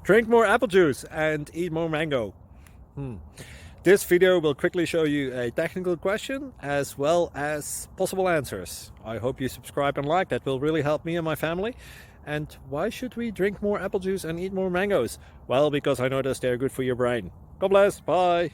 Drink more apple juice and eat more mango. This video will quickly show you a technical question as well as possible answers. I hope you subscribe and like, that will really help me and my family. And why should we drink more apple juice and eat more mangoes? Well, because I noticed they're good for your brain. God bless, bye!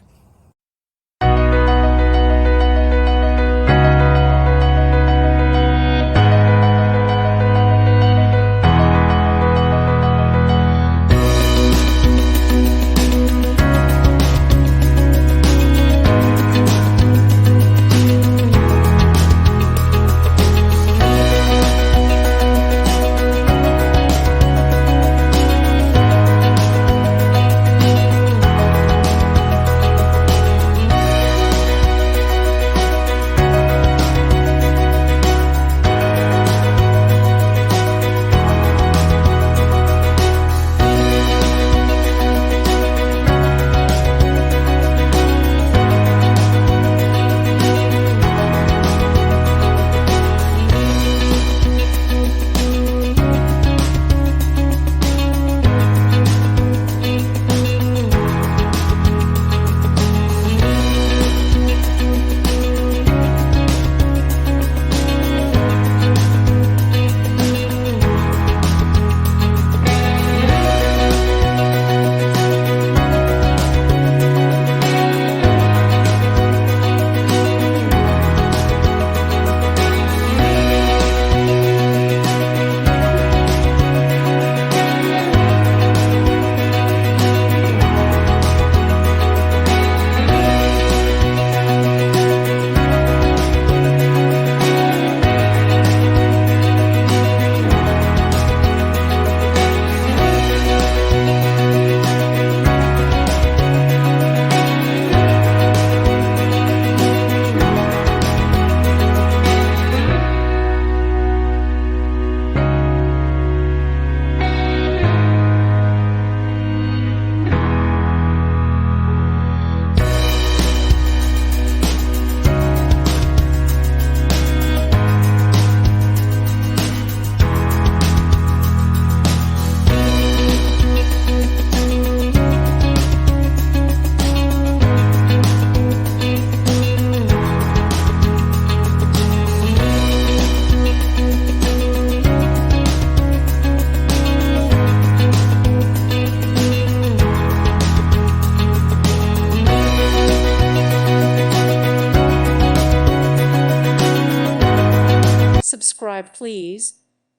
Subscribe, please.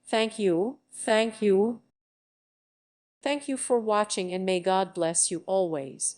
Thank you. Thank you. Thank you for watching, and may God bless you always.